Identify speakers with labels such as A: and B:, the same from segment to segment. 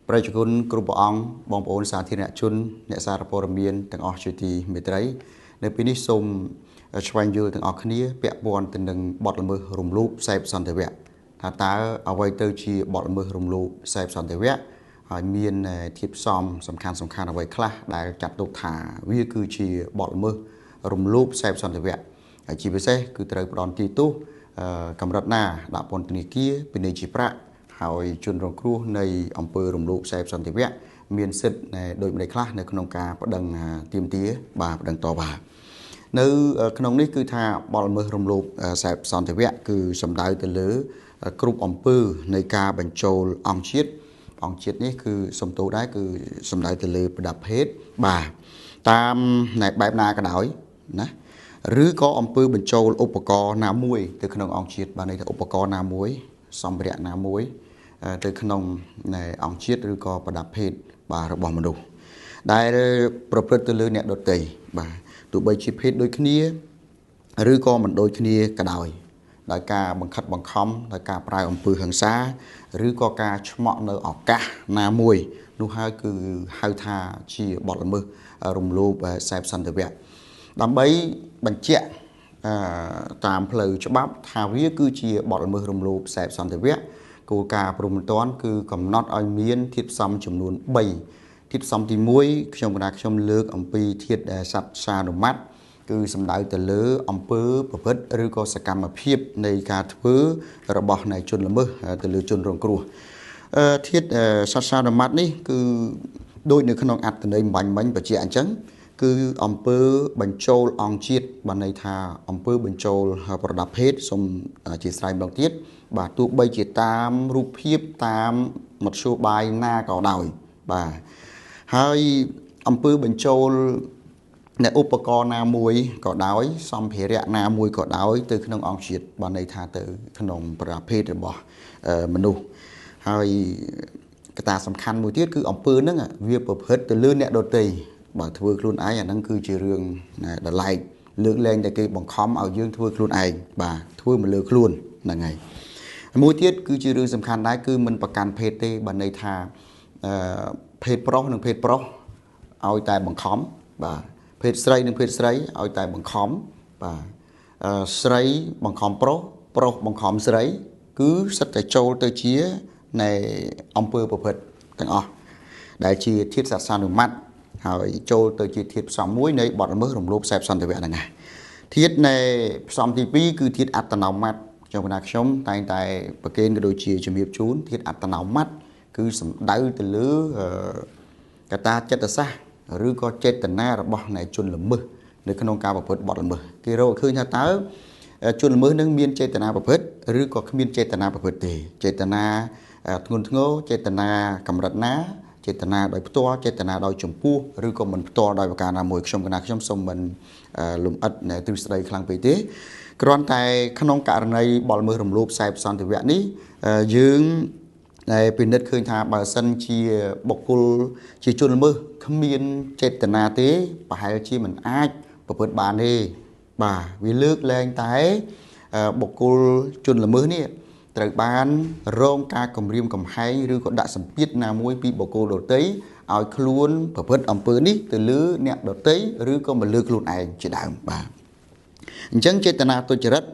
A: ประชาชนกลุ่มปองบองปอนสาธารณชนเนสารปรมีนต่างออกจุดีเมตรัยในปีนี้สมชวนยูต่างออกคณีเปียบอลต่างหนึ่งบอดละมือรุมลูกใส่สันเทวะถ้าตาเอาไว้เตอชีบอดละมือรุมลูกใส่สันเทวะมีนทิพซอมสำคัญเอาไว้คลาได้จัดตุกถาวิคือชีบอดละมือรุมลูกใส่สันเทวะชีพิเศษคือเตยปลอนตีตู้กำรัดหน้าดาบปนตนิกี้เป็นในจีประหายจุนรองครูในอำเภอรุมลูกใส่สันติเวะมีนสิทธิ์โดยในคลาในขนมกาประดังเตรียมเตี้ยบาประดังต่อบาในขนมนี้คือท่าบอลมือรุมลูกใส่สันติเวะคือสำได้แต่เลือกรุ๊ปอำเภอในกาบรรโจลองชิดนี่คือสมตูได้คือสำได้แต่เลือประดับเพชรบาตามในแบบนากระดอยนะหรือก็อำเภอบรรโจลอุปกรณ์น้ำมวยtừขนมองชิดบาในอุปกรณ์น้ำมวยสมเด็จน้ำมวยtừขนมในองชิดหรือก็ประดับเพชรบาระบอมดูได้ประพฤติตัวเลือเนี่ยโดดเตยบาตัวใบชีเพชรโดยขณีหรือก็มันโดยขณีกระดอยโดยการบังคับบังคับโดยการปลายอำเภอหังษาหรือก็การชมะเนอออกกะน้ำมวยนู่นฮะคือฮาทาชีบอดละมือรุมลูบแซบซันเดเวะดำใบบรรเจาตามเพลย์ฉบับทาวิคือชีบอดละมือรุมลูบแซบซันเดเวะกูการปรุงต้อนคือกำหนดเอาเมียนทิศซ้ำจำนวนใบทิศซ้ำที่มวยชมกระดาษชมเลือกอำปีทิศสัตว์ชาดมัดคือสำได้แต่เลืออำเภอประพฤติหรือก็สกรรมเพียบในการถือระบบในจนละเมอแต่เลือจนรองครัวทิศสัตว์ชาดมัดนี่คือโดยในขนมอัดแต่ในบันปัจจัยอันจังคืออำเภอบรรโจลองชิดบันในทาอำเภอบรรโจลประดับเพชรสมจีสายบางทิศบาตัวใบจีตามรูปเพียบตามหมดชูใบหน้าเก่าดอยบาให้อำเภอบรรโจลในอุปกรณ์นามวยก็ดอยซอมเพรียนามวยก็ดอยtừขนมองชิดบันในทาtừขนมประดับเพชรบ่มนุษย์ให้กระตาสำคัญมวยทิศคืออำเภอนั่งเวียประพฤติแต่เลื่อนเนี่ยโดดตีบาทัวร์คลุนไอ้นั่นคือจีเรื่องเดลัยเลือกเล่นแต่กี่บังคับเอายื่นทัวร์คลุนไอ้บาทัวร์มันเลือกคลุนนั่นไงมวยทิศคือจีเรื่องสำคัญได้คือมันประกันเพศได้บันในทาเพศโปรหนึ่งเพศโปรเอาแต่บังคับบาเพศไซหนึ่งเพศไซเอาแต่บังคับบาไซบังคับโปรบังคับไซคือสัตว์โจลตัวเชี่ยในอำเภอประพฤติต่างอ๋อได้ชีทิศสัตว์สานุมัดหายโจตัวจีทิศสามมุ้ยในบอดมือรวมรูปแซบซันเทวะนั่นไงทิศในสามทีปีคือทิศอัตโนมัติtrong cáiชมtạiประเกณฑ์โดยเฉลี่ยจะมีชุนทิศอัตโนมัติคือสำได้แต่เลือกระตาเจตสะหรือก็เจตนาระบบในจุนละมือในขนมการประพฤติบอดละมือคือเราคือชาตาจุนละมือนั้นมีเจตนาประพฤติหรือก็มีเจตนาประพฤติเจตนาทุนทงเจตนากำรัดน้าเจตนาโดยตัวเจตนาโดยจมพูหรือก็มันตัวโดยประการนามวยชมกันนะชมสมมันลุมอัดในทฤษฎีคลังไปเตะกรอนแต่ขนมการในบอลมือรวมรูปใส่สันติเวะนี้ยืงในปีนิดคืนทาบาสันชีบกุลชีจุนมือขมิ้นเจตนาเตะป่ายชีมันอาจประพฤติบานนี่บ่าวิลึกแรงแต่บกุลจุนละมือนี่ตระบานโรงการกำเรียมกำให้หรือก็ดัชสัมพิษนามวยปีบกุลโดดเตยเอาคล้วนประพฤติอำเภอนี้แต่ลือเนี่ยโดดเตยหรือก็มาลือคล้วนเองจะได้บ่าจังเจตนาตัวจริต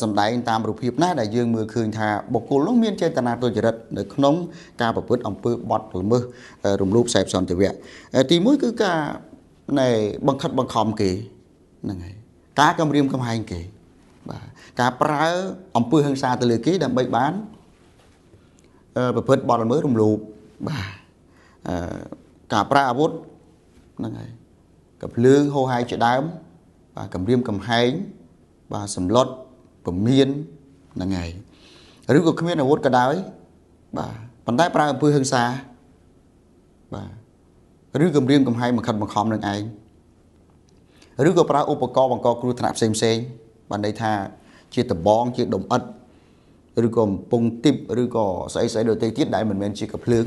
A: สำได้ตามรูปภาพหน้าได้ยืงมือคืนทาบกุลล้มเมียนเจตนาตัวจริตในขนมการประพฤติอำเภอบอดหรือมือรวมรูปแสบซ้อนตัวเวะตีมุ้ยคือการในบังคับบังคอมเก๋นั่นไงการกำเรียมกำให้เก๋การปลาอำเภอหังซาตะลือกี้ดับใบบ้านประพฤติบอดมือรวมรูปการปลาอาวุธนั่นไงกับเรื่องโฮไฮจะได้กำเรียมกำให้สำลดผมเมียนนั่นไงหรือก็ขมิ้นอาวุธก็ได้ปันได้ปลาเพื่อหังซาหรือกำเรียมกำให้มันขัดมันคอมนั่นเองหรือก็ปลาอุปกรณ์บางกอกครูถนัดเซมบันไดท่าเชี่ยตะบองเชี่ยดมอัดหรือก็ปงติบหรือก็ใส่โดยเตยติดได้เหมือนเชี่ยกับเพลิง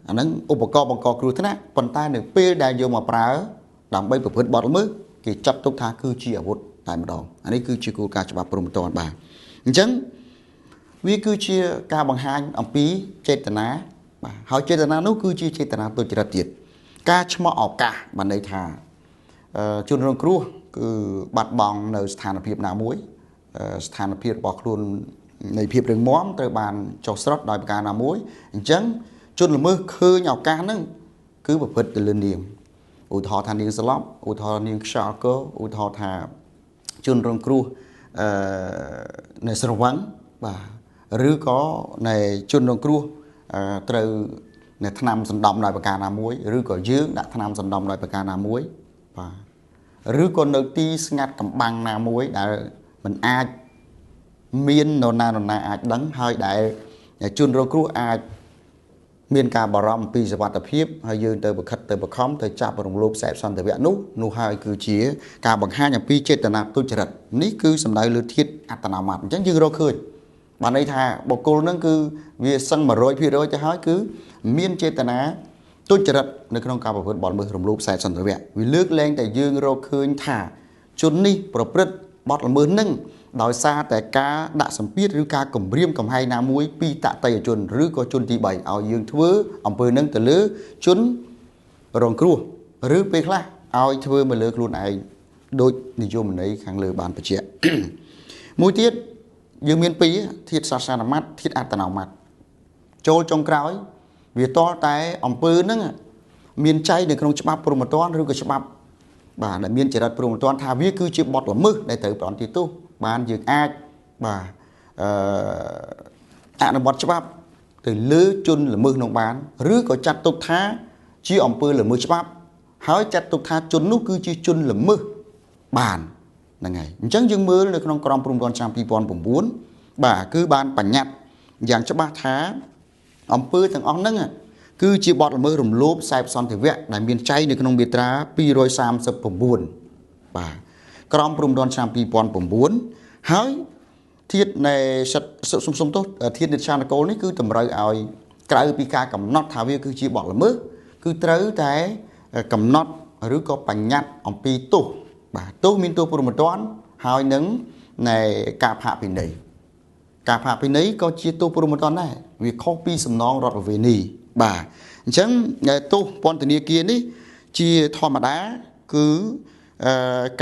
A: อันนั้นอุปกรณ์บางกอกครูถนัดปันใต้หนึ่งเปี้ยได้โยมาปลาดังใบประพฤติบอดมือกี่จับทุกท่าคือเชี่ยอาวุธตายมาดองอันนี้คือเชี่ยกูการฉบับปรุงตอนบ่าจังวิคือเชี่ยการบังหารอัมพีเจตนา ហើយចេតនានោះគឺជាចេតនាទុច្ចរិតទៀតការឆ្មក់ឱកាសបានន័យថាជនរងគ្រោះគឺបាត់បង់នៅស្ថានភាពណាមួយស្ថានភាពរបស់ខ្លួននៃភាពរឹងមាំត្រូវបានចុះស្រុតដោយប្រការណាមួយអញ្ចឹងជនល្មើសឃើញឱកាសហ្នឹងគឺប្រព្រឹត្តទៅលើនាងឧទាហរណ៍ថានាងស្លាប់ឧទាហរណ៍នាងខ្យល់កឧទាហរណ៍ថាជនរងគ្រោះនៅស្រវឹងបាទឬក៏នៃជនរងគ្រោះត្រូវនៅថ្នាំសណ្ដំដោយប្រការណាមួយឬក៏យើងដាក់ថ្នាំសណ្ដំដោយប្រការណាមួយបាទឬក៏នៅទីស្ងាត់កំបាំងណាមួយដែលមិនអាចមាននរណាអាចដឹងហើយដែលជនរងគ្រោះអាចមានការបារម្ភអំពីសុវត្ថិភាពហើយយើងទៅប្រខិតទៅបខំទៅចាប់រំលោភសេពសន្តិវៈនោះហើយគឺជាការបង្ហាញអំពីចេតនាទុច្ចរិតនេះគឺសំដៅលើធាតុអត្តនោម័តអញ្ចឹងយើងរកឃើញបានន័យថាបុគ្គលនឹងគឺវាសឹង 100% ទៅហើយគឺមានចេតនាទុច្ចរិតនៅក្នុងការប្រព្រឹត្តបទល្មើសរំលោភសេពសន្តិវៈវាលើកលែងតែយើងរកឃើញថាជននេះប្រព្រឹត្តបទល្មើសនឹងដោយសារតែការដាក់សម្ពាធឬការគំរាមកំហែងណាមួយពីតន្ត្រីជនឬក៏ជនទី3ឲ្យយើងធ្វើអំពើនឹងទៅលើជនរងគ្រោះឬពេលខ្លះឲ្យធ្វើមកលើខ្លួនឯងដូចនិយមន័យខាងលើបានបញ្ជាក់មួយទៀតយើងមានពីរធាតុសាសនាម័តធាតុអត្តនោម័តចូលចុងក្រោយវាតល់តែអំពើហ្នឹងមានចែងនៅក្នុងច្បាប់ព្រហ្មទណ្ឌឬក៏ច្បាប់បាទដែលមានចរិតព្រហ្មទណ្ឌថាវាគឺជាបទល្មើសដែលត្រូវប្រន្ទាទោសបានយើងអាចបាទអនុវត្តច្បាប់ទៅលើជនល្មើសនោះបានឬក៏ចាត់ទុកថាជាអំពើល្មើសច្បាប់ហើយចាត់ទុកថាជននោះគឺជាជនល្មើសបានហ្នឹងហើយអញ្ចឹងយើងមើលនៅក្នុងក្រមព្រហ្មទណ្ឌឆ្នាំ2009បាទគឺបានបញ្ញត្តិយ៉ាងច្បាស់ថាអំពើទាំងអស់ហ្នឹងគឺជាបទល្មើសរំលោភសេពសន្តិវៈដែលមានចែងនៅក្នុងមាត្រា239បាទក្រមព្រហ្មទណ្ឌឆ្នាំ2009ហើយធាតុនៃសុំទោសធាតុនិច្ឆានគោលនេះគឺតម្រូវឲ្យក្រៅពីការកំណត់ថាវាគឺជាបទល្មើសគឺត្រូវតែកំណត់ឬក៏បញ្ញត្តិអំពីទោសបាទទោសមានទោសព្រហ្មទណ្ឌហើយនឹងនៃការផាកពិន័យការផាកពិន័យក៏ជាទោសព្រហ្មទណ្ឌដែរវាខុសពីសំណងរដ្ឋប្រវេណីបាទអញ្ចឹងទោសពន្ធនាគារនេះជាធម្មតាគឺ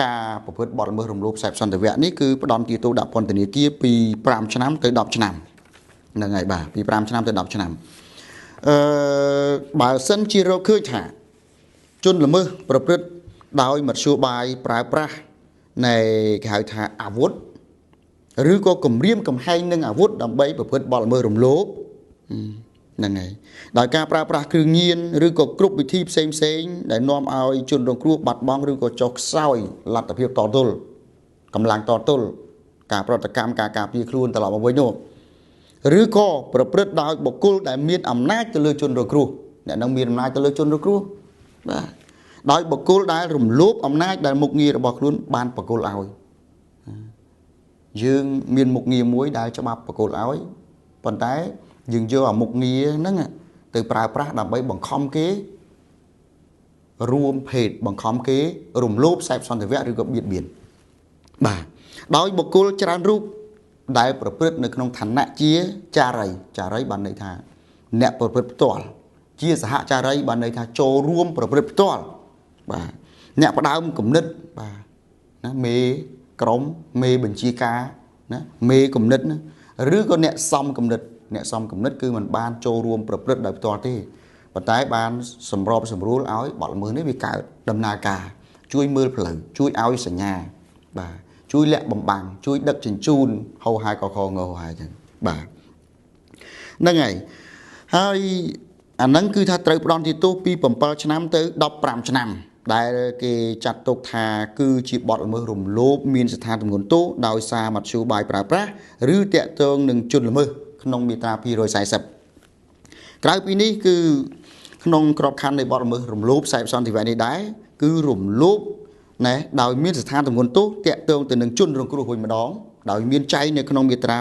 A: ការប្រព្រឹត្តបទល្មើសរំលោភសេពសន្តិវៈនេះគឺផ្ដន្ទាទោសដាក់ពន្ធនាគារពី5ឆ្នាំទៅ10ឆ្នាំហ្នឹងហើយបាទពី5ឆ្នាំទៅ10ឆ្នាំបើសិនជារកឃើញថាជនល្មើសប្រព្រឹត្តដោយមធ្យោបាយប្រើប្រាស់នៃគេហៅថាអាវុធឬក៏គំរាមកំហែងនឹងអាវុធដើម្បីប្រព្រឹត្តបទល្មើសរំលោភហ្នឹងហើយដោយការប្រើប្រាស់គ្រឿងញៀនឬក៏គ្រប់វិធីផ្សេងដែលនាំឲ្យជនរងគ្រោះបាត់បង់ឬក៏ចុះខ្សោយលទ្ធភាពតទល់កម្លាំងតទល់ការប្រតិកម្មការការពារខ្លួនត្រឡប់មកវិញនោះឬក៏ប្រព្រឹត្តដោយបុគ្គលដែលមានអំណាចទៅលើជនរងគ្រោះអ្នកនឹងមានអំណាចទៅលើជនរងគ្រោះបាទដោយបុគ្គលដែលរំលោភអំណាចដែលមុខងាររបស់ខ្លួនបានបកគលឲ្យយើងមានមុខងារមួយដែលច្បាប់បកគលឲ្យប៉ុន្តែយើងយកអាមុខងារហ្នឹងទៅប្រើប្រាស់ដើម្បីបង្ខំគេរួមភេទបង្ខំគេរំលោភសេពសន្តិវៈឬក៏បៀតបៀនបាទដោយបុគ្គលច្រើនរូបដែលប្រព្រឹត្តនៅក្នុងឋានៈជាចារីបានន័យថាអ្នកប្រព្រឹត្តផ្ទាល់ជាសហចារីបានន័យថាចូលរួមប្រព្រឹត្តផ្ទាល់បាទអ្នកផ្ដើមគំនិតបាទណាមេក្រុមមេបញ្ជាការណាមេគំនិតណាឬក៏អ្នកសំគំនិតគឺมันបានចូលរួមប្រព្រឹត្តដោយផ្ទាល់ទេប៉ុន្តែបានសម្របសម្រួលឲ្យបទល្មើសនេះវាកើតដំណើរការជួយមើលផ្លូវជួយឲ្យសញ្ញាបាទជួយលាក់បំបាំងជួយដឹកជញ្ជូនហៅហាយកខងហើយអញ្ចឹងបាទហ្នឹងហើយអាហ្នឹងគឺថាត្រូវផ្ដន្ទាទោសពី7ឆ្នាំទៅ15ឆ្នាំដែលគេចាត់ទុកថាគឺជាបទល្មើសរំលោភមានស្ថានទម្ងន់ទោសដោយសារមធ្យោបាយប្រើប្រាស់ឬតាក់ទងនឹងជនល្មើសក្នុងមាត្រា240ក្រៅពីនេះគឺក្នុងក្របខ័ណ្ឌនៃបទល្មើសរំលោភសេពសន្តិវៈនេះដែរគឺរំលោភណែដោយមានស្ថានទម្ងន់ទោសតាក់ទងទៅនឹងជនរងគ្រោះវិញម្ដងដោយមានចែងនៅក្នុងមាត្រា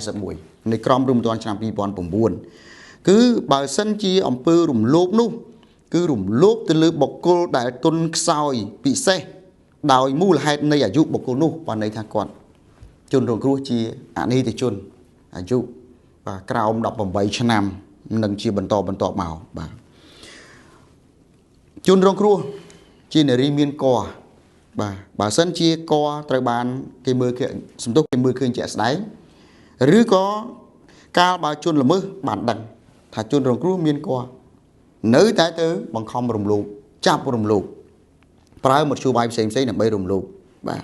A: 241នៃក្រមព្រហ្មទណ្ឌឆ្នាំ2009គឺបើសិនជាអំពើរំលោភនោះគឺរំលោភទៅលើបុគ្គលដែលទុនខ្សោយពិសេសដោយមូលហេតុនៃអាយុបុគ្គលនោះបានន័យថាគាត់ជនរងគ្រោះជាអនិច្ចជនអាយុបាទក្រោម18ឆ្នាំ នឹងជាបន្តមកបាទជនរងគ្រោះជានារីមានកបាទបើសិនជាកត្រូវបានគេមើលសំទុះគេមើលឃើញជាក់ស្ដែងឬក៏កាលបើជនល្មើសបានដឹងថាជនរងគ្រោះមានកនៅតែទៅបង្ខំរំលោភចាប់រំលោភប្រើមធ្យោបាយផ្សេងដើម្បីរំលោភបាទ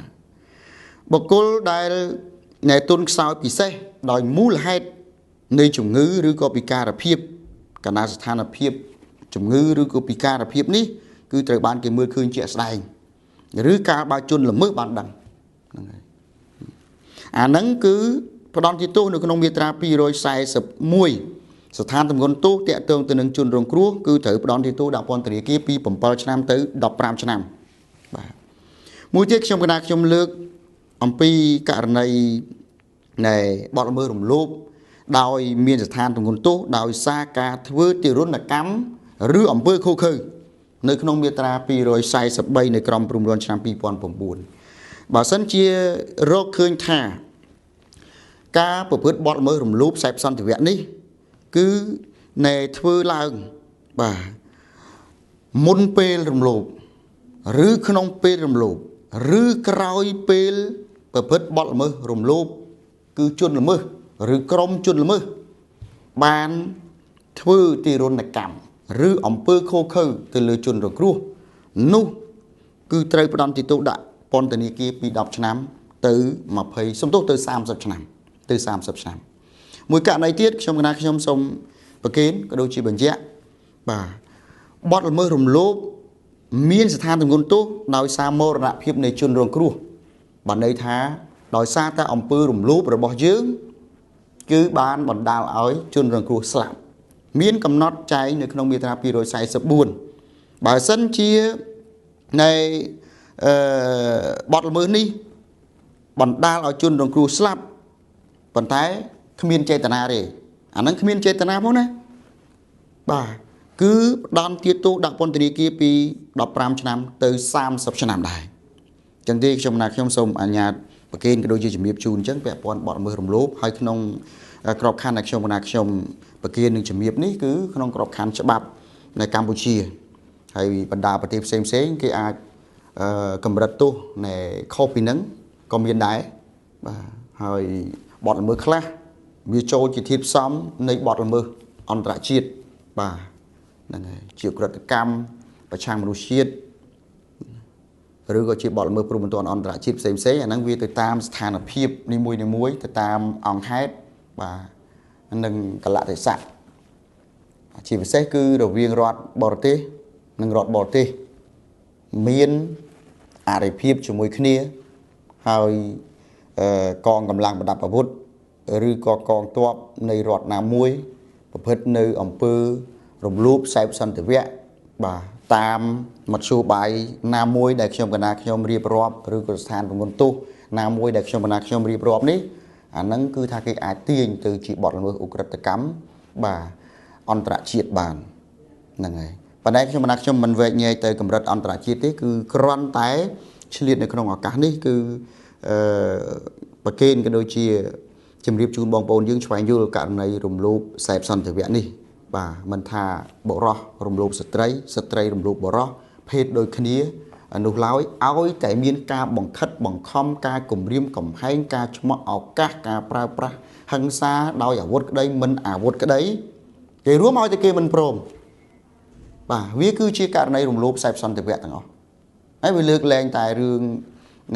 A: បុគ្គលដែលអ្នកទុនខ្សោយពិសេសដោយមូលហេតុនៃជំងឺឬក៏ពិការភាពកណ្ដាលស្ថានភាពជំងឺឬក៏ពិការភាពនេះគឺត្រូវបានគេមើលឃើញជាក់ស្ដែងឬកាលបើជនល្មើសបានដឹងហ្នឹងហើយអាហ្នឹងគឺផ្ដន់ទោសនៅក្នុងមាត្រា241ស្ថានទម្ងន់ទោសតាក់ទងទៅនឹងជនរងគ្រោះគឺត្រូវផ្ដន់ទោសដាក់ពន្ធនាគារពី7ឆ្នាំទៅ15ឆ្នាំបាទមួយទៀតខ្ញុំលើកអំពីករណីនៃបទល្មើសរំលោភដោយមានស្ថានទម្ងន់ទោសដោយសារការធ្វើទារុណកម្មឬអំពើឃោរឃៅនៅក្នុងមាត្រា243នៃក្រមព្រំដែនឆ្នាំ2009បើសិនជារកឃើញថាការប្រព្រឹត្តបទល្មើសរំលោភខ្សែសន្តិវៈនេះគឺណែធ្វើឡើងបាទមុនពេលរំលោភឬក្នុងពេលរំលោភឬក្រោយពេលប្រព្រឹត្តបទល្មើសរំលោភគឺជនល្មើសឬក្រុមជនល្មើសបានធ្វើទារុណកម្មឬអំពើឃោរឃៅទៅលើជនរងគ្រោះនោះគឺត្រូវផ្ដន្ទាទោសដាក់ពន្ធនាគារពី10ឆ្នាំទៅ20សំទោសទៅ30ឆ្នាំមួយករណីទៀតខ្ញុំសូមប្រកេនក៏ដូចជាបញ្ជាក់បាទបទល្មើសរំលោភមានស្ថានទម្ងន់ទោសដោយសារមរណភាពនៃជនរងគ្រោះបានន័យថាដោយសារតែអំពើរំលោភរបស់យើងគឺបានបណ្ដាលឲ្យជនរងគ្រោះស្លាប់មានកំណត់ចែងនៅក្នុងមាត្រា244បើសិនជានៃបទល្មើសនេះបណ្ដាលឲ្យជនរងគ្រោះស្លាប់ប៉ុន្តែគ្មានចេតនាទេអាហ្នឹងគ្មានចេតនាផងណាបាទគឺផ្ដន្ទាទោសដាក់ពន្ធនាគារពី15ឆ្នាំទៅ30ឆ្នាំដែរអញ្ចឹងទេខ្ញុំសូមអនុញ្ញាតប្រកេនក៏ដូចជាជំរាបជូនអញ្ចឹងពាក់ព័ន្ធបទល្មើសរំលោភហើយក្នុងក្របខ័ណ្ឌដែលខ្ញុំប្រកេននឹងជំរាបនេះគឺក្នុងក្របខ័ណ្ឌច្បាប់នៅកម្ពុជាហើយបណ្ដាប្រទេសផ្សេងគេអាចកម្រិតទោសនៃខុសពីហ្នឹងក៏មានដែរបាទហើយបទល្មើសខ្លះវាចូលជាធាតុផ្សំនៃបទល្មើសអន្តរជាតិបាទហ្នឹងហើយជាក្រិតកម្មប្រឆាំងមនុស្សជាតិឬក៏ជាបទល្មើសព្រហ្មទណ្ឌអន្តរជាតិផ្សេងអាហ្នឹងវាទៅតាមស្ថានភាពនីមួយទៅតាមអង្គហេតុបាទនិងកលៈទេសៈជាពិសេសគឺរវាងរដ្ឋបរទេសនិងរដ្ឋបរទេសមានអរិភាពជាមួយគ្នាហើយកងកម្លាំងប្រដាប់អាវុធឬក៏កងទ័ពនៃរដ្ឋណាមួយប្រព្រឹត្តនៅអំពើរំលោភខ្សែសន្តិវៈបាទតាមមធ្យោបាយណាមួយដែលខ្ញុំរៀបរាប់ឬក៏ស្ថានទម្ងន់ទោសណាមួយដែលខ្ញុំរៀបរាប់នេះអាហ្នឹងគឺថាគេអាចទាញទៅជាបទល្មើសឧក្រិដ្ឋកម្មបាទអន្តរជាតិបានហ្នឹងហើយប៉ុន្តែខ្ញុំមិនវែកញែកទៅកម្រិតអន្តរជាតិទេគឺគ្រាន់តែឆ្លៀតនៅក្នុងឱកាសនេះគឺប្រកេនក៏ដូចជាជំរាបជូនបងប្អូនយើងឆ្វែងយល់ករណីរំលោភខ្សែសន្តិវៈនេះបាទមិនថាបុរសរំលោភស្ត្រីរំលោភបុរសភេទដូចគ្នានោះឡើយឲ្យតែមានការបង្ខិតបង្ខំការគំរាមកំហែងការឆ្មក់ឱកាសការប្រើប្រាស់ហិង្សាដោយអាវុធក្តីមិនអាវុធក្តីគេរួមឲ្យតែគេមិនព្រមបាទវាគឺជាករណីរំលោភខ្សែសន្តិវៈទាំងអស់ហើយវាលើកលែងតែរឿង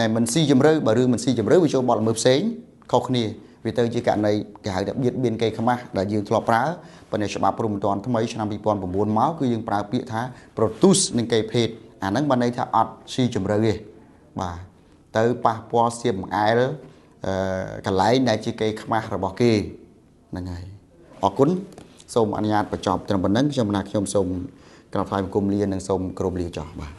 A: ណែមិនស៊ីជម្រៅបើរឿងមិនស៊ីជម្រៅវាចូលបទល្មើសផ្សេងខុសគ្នាវាទៅជាករណីគេហៅថាបៀតបៀនគេខ្មាស់ដែលយើងធ្លាប់ប្រើប៉ុន្តែច្បាប់ព្រហ្មទណ្ឌថ្មីឆ្នាំ2009មកគឺយើងប្រើពាក្យថា produce និងគេភេទអាហ្នឹងបានន័យថាអត់ស៊ីជម្រៅទេបាទទៅប៉ះពាល់សៀមបង្អែលកន្លែងដែលជាគេខ្មាស់របស់គេហ្នឹងហើយអរគុណសូមអនុញ្ញាតបញ្ចប់ត្រឹមប៉ុណ្្នឹងខ្ញុំសូមក្រាបថ្វាយបង្គំលានិងសូមគោរពលាចុះបាទ